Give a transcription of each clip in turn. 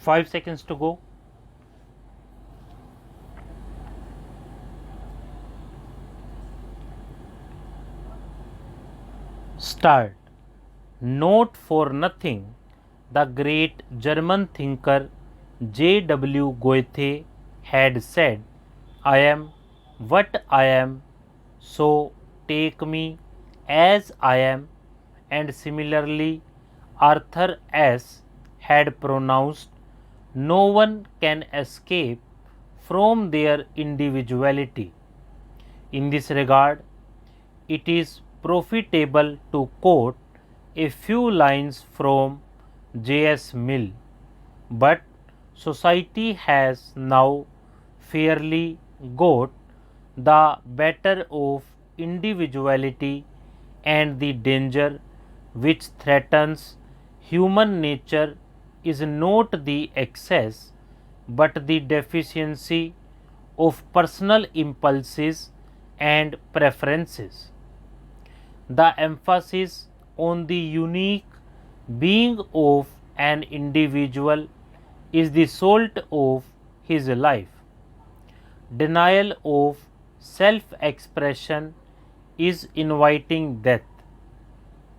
5 seconds to go. Start. Not for nothing, the great German thinker J.W. Goethe had said, I am what I am, so take me as I am, and similarly Arthur S. had pronounced, no one can escape from their individuality. In this regard, it is profitable to quote a few lines from J.S. Mill, but society has now fairly got the better of individuality, and the danger which threatens human nature is not the excess but the deficiency of personal impulses and preferences. The emphasis on the unique being of an individual is the salt of his life. Denial of self-expression is inviting death.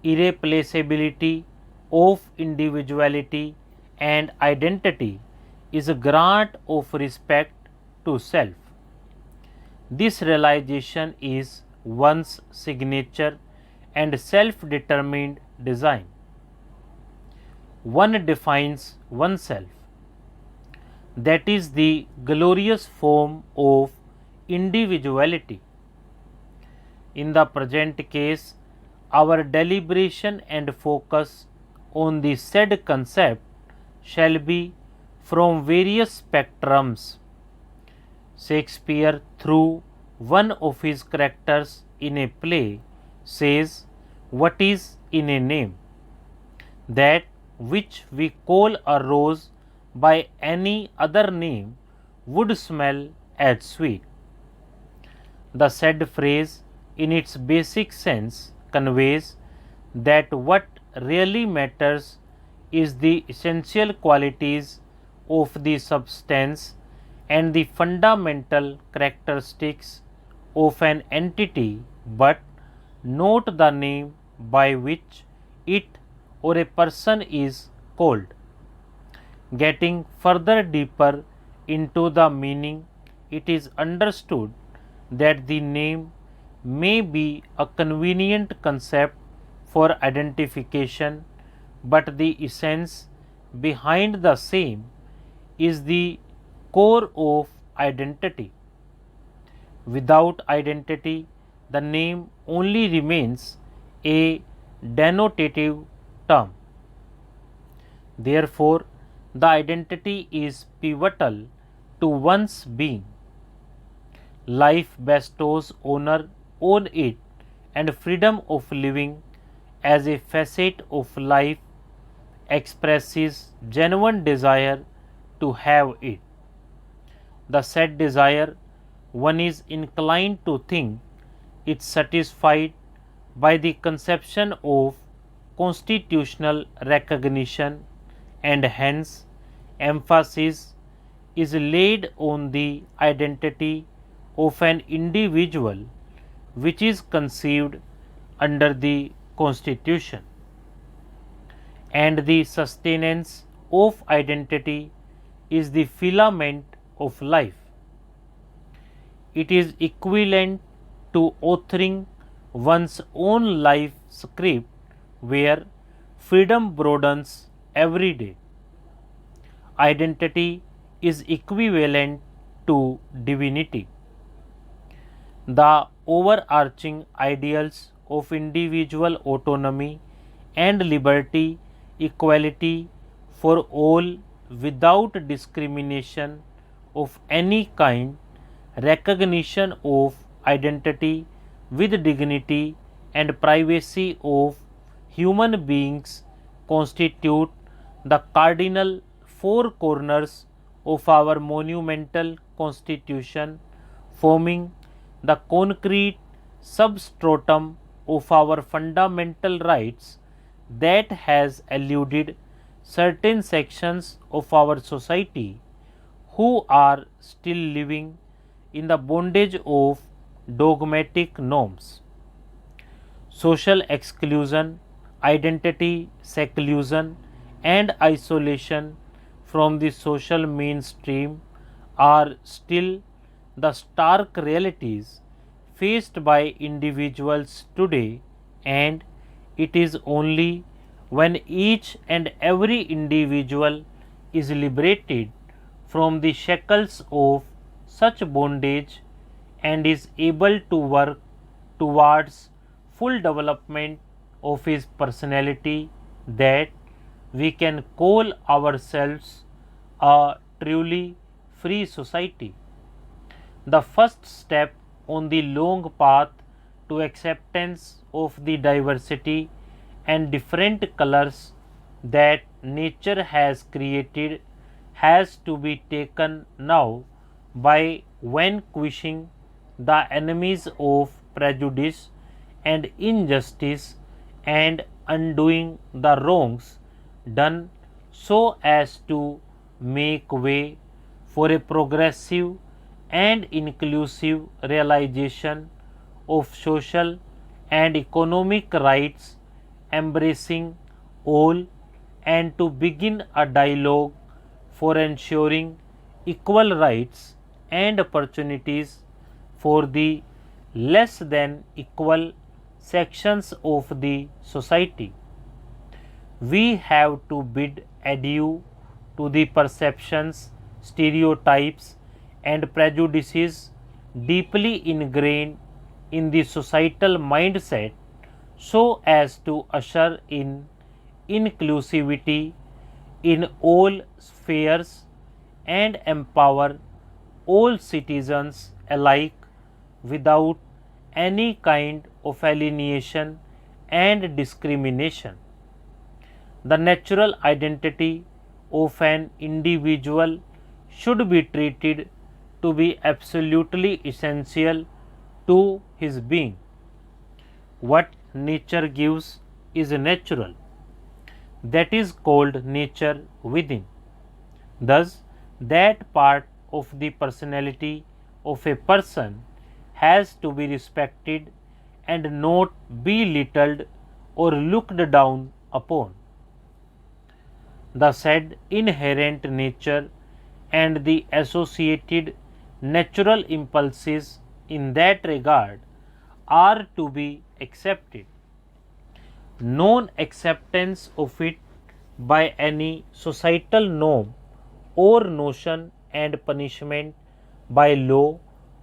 Irreplaceability of individuality and identity is a grant of respect to self. This realization is one's signature and self-determined design. One defines oneself. That is the glorious form of individuality. In the present case, our deliberation and focus on the said concept shall be from various spectrums. Shakespeare, through one of his characters in a play, says, what is in a name? That which we call a rose by any other name would smell as sweet. The said phrase, in its basic sense, conveys that what really matters is the essential qualities of the substance and the fundamental characteristics of an entity, but not the name by which it or a person is called. Getting further deeper into the meaning, it is understood that the name may be a convenient concept for identification, but the essence behind the same is the core of identity. Without identity, the name only remains a denotative term. Therefore, the identity is pivotal to one's being. Life bestows honor on it and freedom of living as a facet of life expresses genuine desire to have it. The said desire, one is inclined to think, is satisfied by the conception of constitutional recognition, and hence emphasis is laid on the identity of an individual which is conceived under the Constitution. And the sustenance of identity is the filament of life. It is equivalent to authoring one's own life script where freedom broadens every day. Identity is equivalent to divinity. The overarching ideals of individual autonomy and liberty, equality for all without discrimination of any kind, recognition of identity with dignity and privacy of human beings constitute the cardinal four corners of our monumental Constitution, forming the concrete substratum of our fundamental rights that has eluded certain sections of our society who are still living in the bondage of dogmatic norms. Social exclusion, identity seclusion, and isolation from the social mainstream are still the stark realities faced by individuals today, and it is only when each and every individual is liberated from the shackles of such bondage and is able to work towards full development of his personality that we can call ourselves a truly free society. The first step on the long path to acceptance of the diversity and different colors that nature has created has to be taken now by vanquishing the enemies of prejudice and injustice and undoing the wrongs done so as to make way for a progressive and inclusive realization of social and economic rights embracing all, and to begin a dialogue for ensuring equal rights and opportunities for the less than equal sections of the society. We have to bid adieu to the perceptions, stereotypes, and prejudices deeply ingrained in the societal mindset so as to usher in inclusivity in all spheres and empower all citizens alike without any kind of alienation and discrimination. The natural identity of an individual should be treated to be absolutely essential to his being. What nature gives is natural. That is called nature within. Thus, that part of the personality of a person has to be respected and not belittled or looked down upon. The said inherent nature and the associated natural impulses in that regard are to be accepted. Non acceptance of it by any societal norm or notion and punishment by law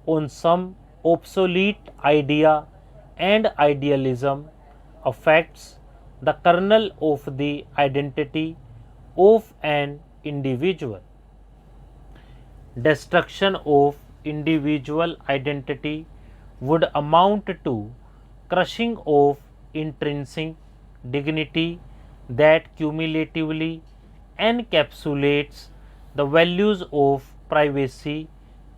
on some obsolete idea and idealism affects the kernel of the identity of an individual. Destruction of individual identity would amount to crushing of intrinsic dignity that cumulatively encapsulates the values of privacy,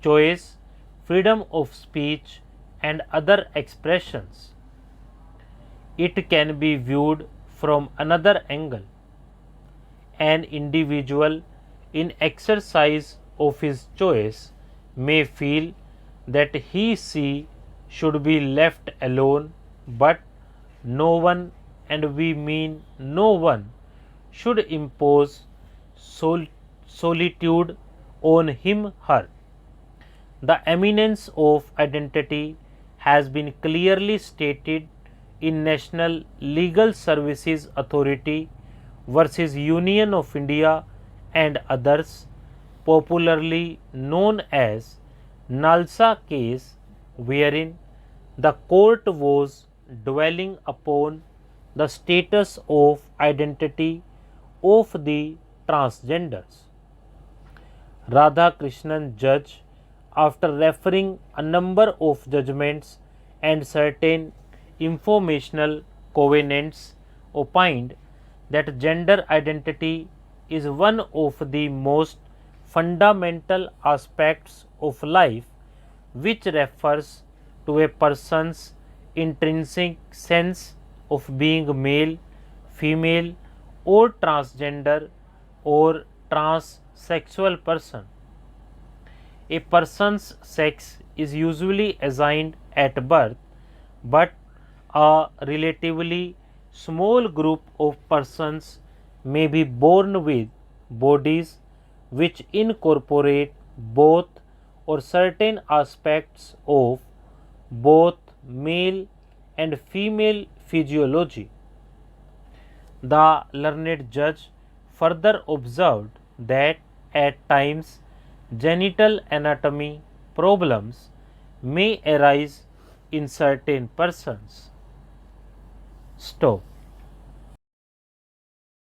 choice, freedom of speech, and other expressions. It can be viewed from another angle. An individual in exercise of his choice may feel that he/she should be left alone, but no one, and we mean no one, should impose solitude on him/her. The eminence of identity has been clearly stated in National Legal Services Authority versus Union of India and others, popularly known as Nalsa case, wherein the court was dwelling upon the status of identity of the transgenders. Radhakrishnan judge, after referring a number of judgments and certain informational covenants, opined that gender identity is one of the most fundamental aspects of life, which refers to a person's intrinsic sense of being male, female, or transgender or transsexual person. A person's sex is usually assigned at birth, but a relatively small group of persons may be born with bodies which incorporate both or certain aspects of both male and female physiology. The learned judge further observed that at times genital anatomy problems may arise in certain persons. Stop.